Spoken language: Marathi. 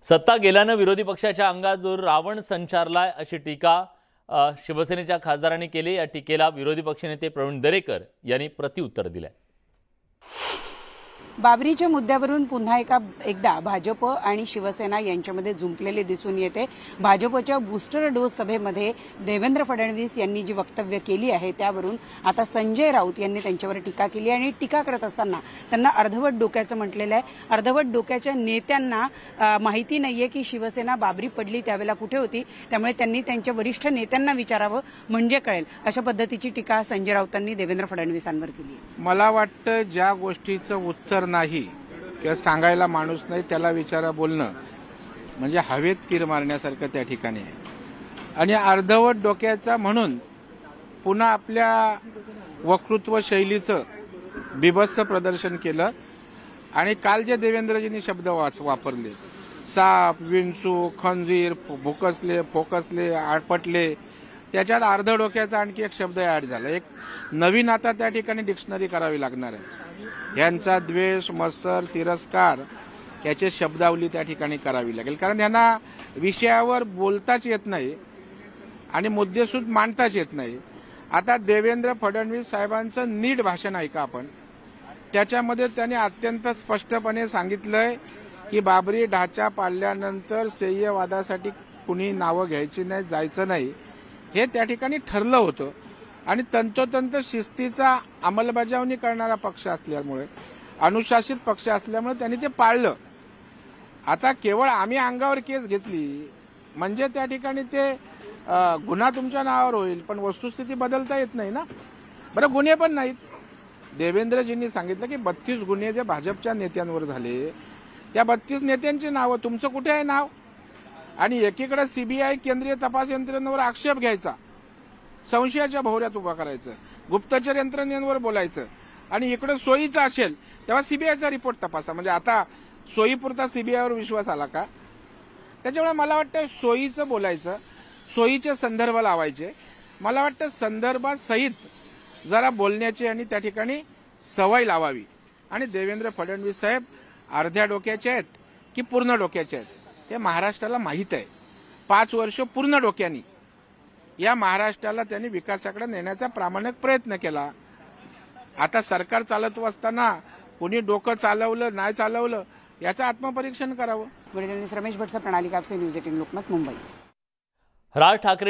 सत्ता गेल्यानं विरोधी पक्षाच्या अंगात जो रावण संचारलाय अशी टीका शिवसेनेच्या खासदारांनी केली। या टीकेला विरोधी पक्षनेते प्रवीण दरेकर यांनी प्रत्युत्तर दिले। बाबरीच्या मुद्द्यावरून पुन्हा एकदा भाजप आणि शिवसेना यांच्यामध्ये जुंपलेले दिसून येते। भाजपच्या बूस्टर डोस सभेमध्ये देवेंद्र फडणवीस यांनी जी वक्तव्य केली आहे त्यावरून आता संजय राऊत यांनी त्यांच्यावर टीका केली आणि टीका करत असताना त्यांना अर्धवट डोक्याचं म्हटलेलं आहे। अर्धवट डोक्याच्या नेत्यांना माहिती नाहीये की शिवसेना बाबरी पडली त्यावेळेला कुठे होती, त्यामुळे त्यांनी त्यांच्या वरिष्ठ नेत्यांना विचारावं म्हणजे कळेल, अशा पद्धतीची टीका संजय राऊतांनी देवेंद्र फडणवीसांवर केली। मला वाटतं ज्या गोष्टीचं उत्तर नाही किंवा सांगायला माणूस नाही त्याला विचारा बोलणं म्हणजे हवेत तीर मारण्यासारखं त्या ठिकाणी आहे। आणि अर्धवट डोक्याचा म्हणून पुन्हा आपल्या वक्तृत्व शैलीचं बिभत्स प्रदर्शन केलं। आणि काल जे देवेंद्रजींनी शब्द वापरले, साप, विंचू, खंजीर, भुकसले, फोकसले, आपटले, त्याच्यात अर्ध डोक्याचा आणखी एक शब्द ऍड झाला। एक नवीन आता त्या ठिकाणी डिक्शनरी करावी लागणार आहे। यांचा द्वेष, मत्सर, तिरस्कार याचे शब्दावली त्या ठिकाणी करावी लागेल, कारण यांना विषयावर बोलताच येत नाही आणि मुद्देसूद मांडताच येत नाही। आता देवेंद्र फडणवीस साहेबांचं नीट भाषण ऐका आपण। त्याच्यामध्ये त्यांनी अत्यंत स्पष्टपणे सांगितलंय की बाबरी ढाचा पाडल्यानंतर सह्यवादासाठी कुणी नावं घ्यायची नाही, जायचं नाही, हे त्या ठिकाणी ठरलं होतं। आणि तंतोतंत शिस्तीचा अंमलबजावणी करणारा पक्ष असल्यामुळे, अनुशासित पक्ष असल्यामुळे त्यांनी ते पाळलं। आता केवळ आम्ही अंगावर केस घेतली म्हणजे त्या ठिकाणी ते गुन्हा तुमच्या नावावर होईल, पण वस्तुस्थिती बदलता येत नाही ना। बरं, गुन्हे पण नाहीत। देवेंद्रजींनी सांगितलं की 32 गुन्हे जे भाजपच्या नेत्यांवर झाले, त्या 32 नेत्यांची नावं, तुमचं कुठे आहे नाव? आणि एकीकडे सीबीआय केंद्रीय तपास यंत्रणेवर आक्षेप घ्यायचा, संशयाच्या भोवऱ्यात उभा करायचं, गुप्तचर यंत्रणेवर बोलायचं, आणि इकडे सोयीचं असेल तेव्हा सीबीआयचा रिपोर्ट तपासा। म्हणजे आता सोयीपुरता सीबीआयवर विश्वास आला का? त्याच्यामुळे मला वाटतं सोयीचं बोलायचं, सोयीचे संदर्भ लावायचे। मला वाटतं संदर्भासहित जरा बोलण्याची आणि त्या ठिकाणी सवय लावावी। आणि देवेंद्र फडणवीस साहेब अर्ध्या डोक्याचे आहेत की पूर्ण डोक्याचे आहेत हे महाराष्ट्राला माहीत आहे। 5 वर्ष पूर्ण डोक्यानी या महाराष्ट्राला त्यांनी विकासाकडे नेण्याचा प्रामाणिक प्रयत्न केला। आता सरकार चालत असताना कोणी डोकं चालवलं नाही चालवलं याचं आत्मपरीक्षण करावं। रमेश भट्ट, प्रणाली कापसे, न्यूज 18 लोकमत, मुंबई। राज ठाकरे